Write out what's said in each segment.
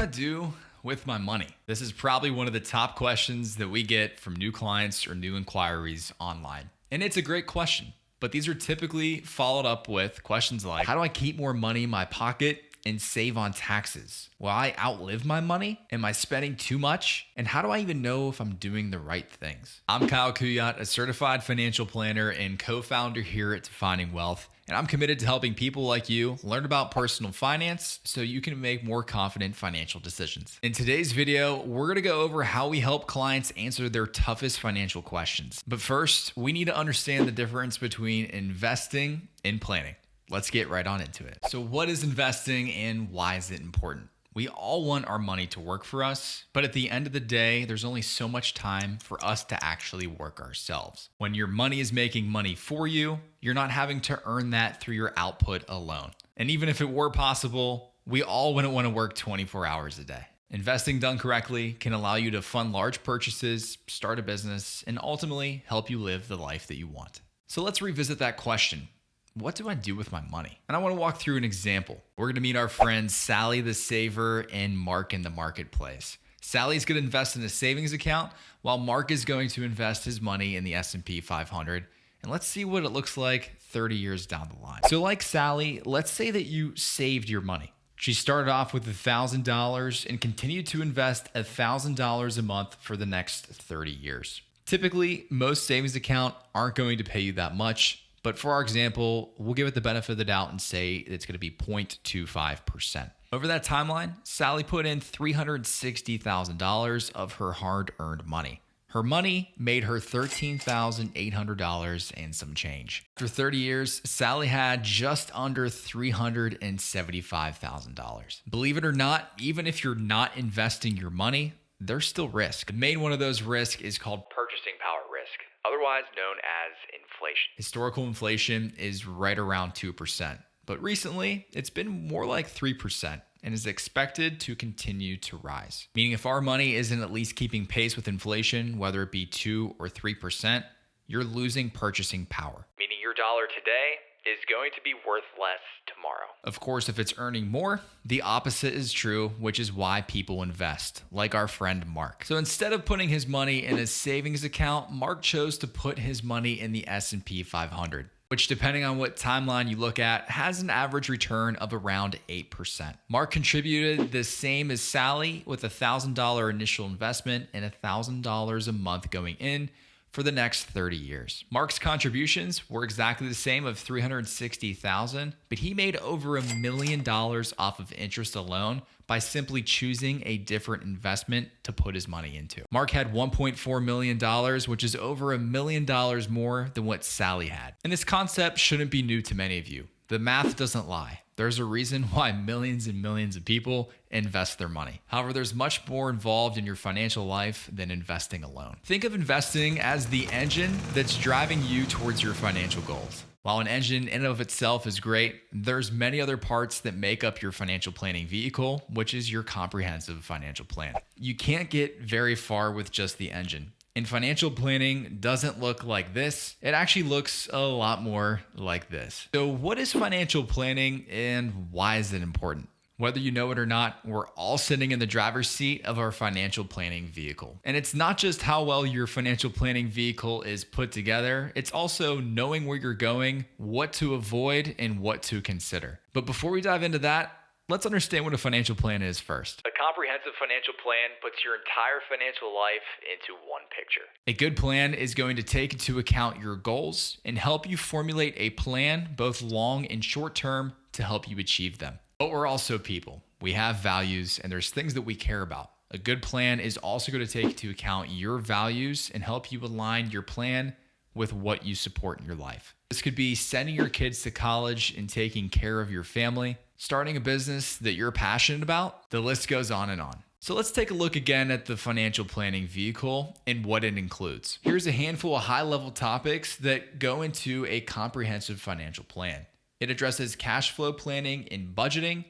I do with my money? This is probably one of the top questions that we get from new clients or new inquiries online. And it's a great question, but these are typically followed up with questions like, how do I keep more money in my pocket and save on taxes? Will I outlive my money? Am I spending too much? And how do I even know if I'm doing the right things? I'm Kyle Kuyat, a certified financial planner and co-founder here at Defining Wealth. And I'm committed to helping people like you learn about personal finance so you can make more confident financial decisions. In today's video, we're gonna go over how we help clients answer their toughest financial questions. But first, we need to understand the difference between investing and planning. Let's get right on into it. So what is investing and why is it important? We all want our money to work for us, but at the end of the day, there's only so much time for us to actually work ourselves. When your money is making money for you, you're not having to earn that through your output alone. And even if it were possible, we all wouldn't want to work 24 hours a day. Investing done correctly can allow you to fund large purchases, start a business, and ultimately help you live the life that you want. So let's revisit that question. What do I do with my money? And I want to walk through an example. We're going to meet our friends Sally the Saver and Mark in the marketplace. Sally's going to invest in a savings account while Mark is going to invest his money in the S&P 500. And let's see what it looks like 30 years down the line. So like Sally, let's say that you saved your money. She started off with $1,000 and continued to invest $1,000 a month for the next 30 years. Typically, most savings accounts aren't going to pay you that much. But for our example, we'll give it the benefit of the doubt and say it's going to be 0.25%. Over that timeline, Sally put in $360,000 of her hard-earned money. Her money made her $13,800 and some change. For 30 years, Sally had just under $375,000. Believe it or not, even if you're not investing your money, there's still risk. The main one of those risks is called purchasing power risk, otherwise known as inflation. Historical inflation is right around 2%, but recently it's been more like 3% and is expected to continue to rise. Meaning if our money isn't at least keeping pace with inflation, whether it be 2 or 3%, you're losing purchasing power. Meaning your dollar today is going to be worth less tomorrow. Of course, if it's earning more, the opposite is true, which is why people invest, like our friend Mark. So instead of putting his money in a savings account, Mark chose to put his money in the S&P 500, which depending on what timeline you look at, has an average return of around 8%. Mark contributed the same as Sally with a $1,000 initial investment and $1,000 a month going in for the next 30 years. Mark's contributions were exactly the same of $360,000, but he made over $1 million off of interest alone by simply choosing a different investment to put his money into. Mark had $1.4 million, which is over $1 million more than what Sally had. And this concept shouldn't be new to many of you. The math doesn't lie. There's a reason why millions and millions of people invest their money. However, there's much more involved in your financial life than investing alone. Think of investing as the engine that's driving you towards your financial goals. While an engine in and of itself is great, there's many other parts that make up your financial planning vehicle, which is your comprehensive financial plan. You can't get very far with just the engine. And financial planning doesn't look like this. It actually looks a lot more like this. So what is financial planning and why is it important? Whether you know it or not, we're all sitting in the driver's seat of our financial planning vehicle. And it's not just how well your financial planning vehicle is put together, it's also knowing where you're going, what to avoid, and what to consider. But before we dive into that, let's understand what a financial plan is first. A comprehensive financial plan puts your entire financial life into one picture. A good plan is going to take into account your goals and help you formulate a plan, both long and short term, to help you achieve them. But we're also people. We have values and there's things that we care about. A good plan is also going to take into account your values and help you align your plan with what you support in your life. This could be sending your kids to college and taking care of your family, starting a business that you're passionate about. The list goes on and on. So let's take a look again at the financial planning vehicle and what it includes. Here's a handful of high-level topics that go into a comprehensive financial plan. It addresses cash flow planning and budgeting,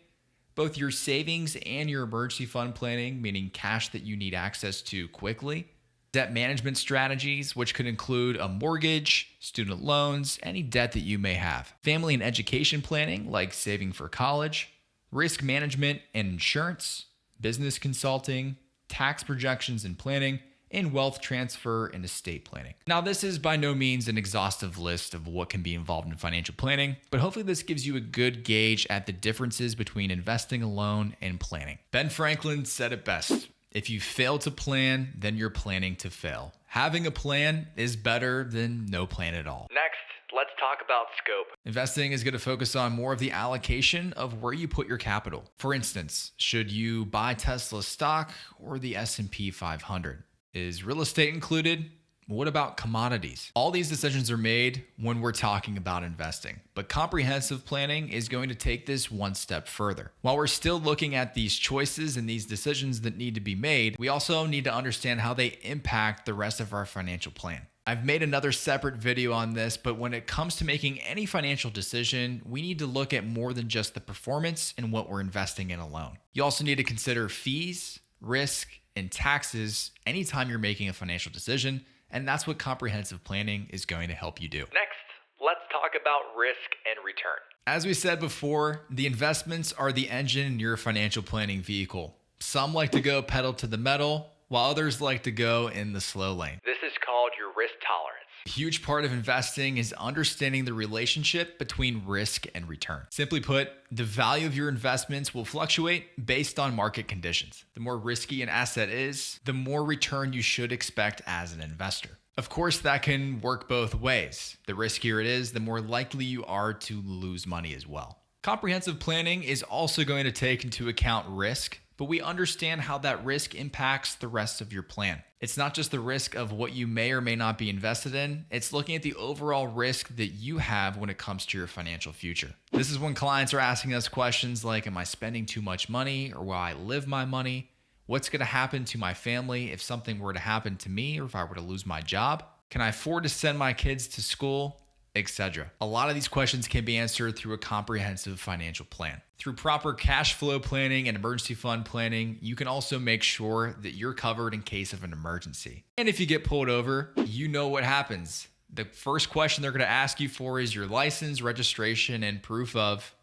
both your savings and your emergency fund planning, meaning cash that you need access to quickly, debt management strategies, which could include a mortgage, student loans, any debt that you may have, family and education planning, like saving for college, risk management and insurance, business consulting, tax projections and planning, and wealth transfer and estate planning. Now, this is by no means an exhaustive list of what can be involved in financial planning, but hopefully this gives you a good gauge at the differences between investing alone and planning. Ben Franklin said it best: if you fail to plan, then you're planning to fail. Having a plan is better than no plan at all. Next, let's talk about scope. Investing is going to focus on more of the allocation of where you put your capital. For instance, should you buy Tesla stock or the S&P 500? Is real estate included? What about commodities? All these decisions are made when we're talking about investing, but comprehensive planning is going to take this one step further. While we're still looking at these choices and these decisions that need to be made, we also need to understand how they impact the rest of our financial plan. I've made another separate video on this, but when it comes to making any financial decision, we need to look at more than just the performance and what we're investing in alone. You also need to consider fees, risk, and taxes anytime you're making a financial decision, and that's what comprehensive planning is going to help you do. Next, let's talk about risk and return. As we said before, the investments are the engine in your financial planning vehicle. Some like to go pedal to the metal, while others like to go in the slow lane. This is called your risk tolerance. A huge part of investing is understanding the relationship between risk and return. Simply put, the value of your investments will fluctuate based on market conditions. The more risky an asset is, the more return you should expect as an investor. Of course, that can work both ways. The riskier it is, the more likely you are to lose money as well. Comprehensive planning is also going to take into account risk, but we understand how that risk impacts the rest of your plan. It's not just the risk of what you may or may not be invested in, it's looking at the overall risk that you have when it comes to your financial future. This is when clients are asking us questions like, am I spending too much money, or will I live my money? What's going to happen to my family if something were to happen to me, or if I were to lose my job? Can I afford to send my kids to school? Etc. A lot of these questions can be answered through a comprehensive financial plan. Through proper cash flow planning and emergency fund planning, you can also make sure that you're covered in case of an emergency. And if you get pulled over, you know what happens. The first question they're going to ask you for is your license, registration, and proof of,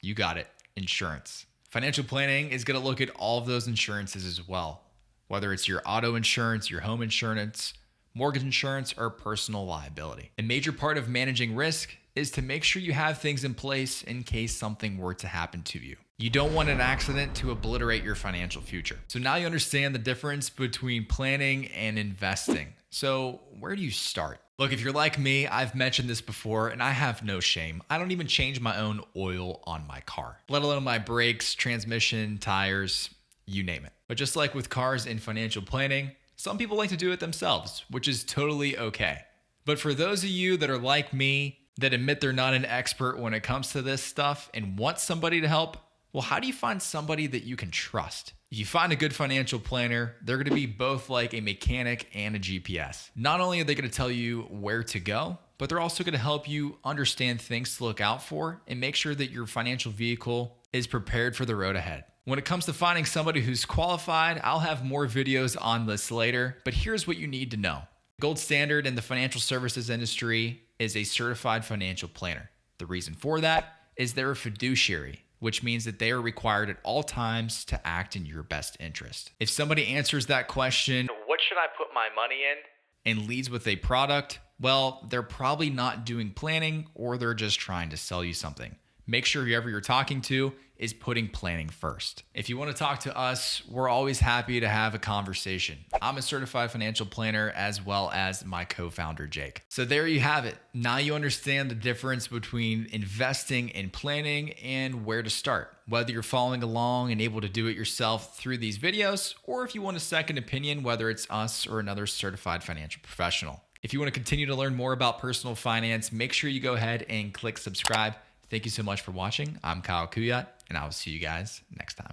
you got it, insurance. Financial planning is going to look at all of those insurances as well, whether it's your auto insurance, your home insurance, mortgage insurance, or personal liability. A major part of managing risk is to make sure you have things in place in case something were to happen to you. You don't want an accident to obliterate your financial future. So now you understand the difference between planning and investing. So where do you start? Look, if you're like me, I've mentioned this before, and I have no shame. I don't even change my own oil on my car, let alone my brakes, transmission, tires, you name it. But just like with cars and financial planning, some people like to do it themselves, which is totally okay. But for those of you that are like me, that admit they're not an expert when it comes to this stuff and want somebody to help, well, how do you find somebody that you can trust? If you find a good financial planner, they're going to be both like a mechanic and a GPS. Not only are they going to tell you where to go, but they're also going to help you understand things to look out for and make sure that your financial vehicle is prepared for the road ahead. When it comes to finding somebody who's qualified, I'll have more videos on this later, but here's what you need to know. Gold standard in the financial services industry is a certified financial planner. The reason for that is they're a fiduciary, which means that they are required at all times to act in your best interest. If somebody answers that question, what should I put my money in, and leads with a product, well, they're probably not doing planning, or they're just trying to sell you something. Make sure whoever you're talking to is putting planning first. If you want to talk to us, we're always happy to have a conversation. I'm a certified financial planner as well as my co-founder, Jake. So there you have it. Now you understand the difference between investing and planning and where to start. Whether you're following along and able to do it yourself through these videos, or if you want a second opinion, whether it's us or another certified financial professional. If you want to continue to learn more about personal finance, make sure you go ahead and click subscribe. Thank you so much for watching. I'm Kyle Kuyat, and I will see you guys next time.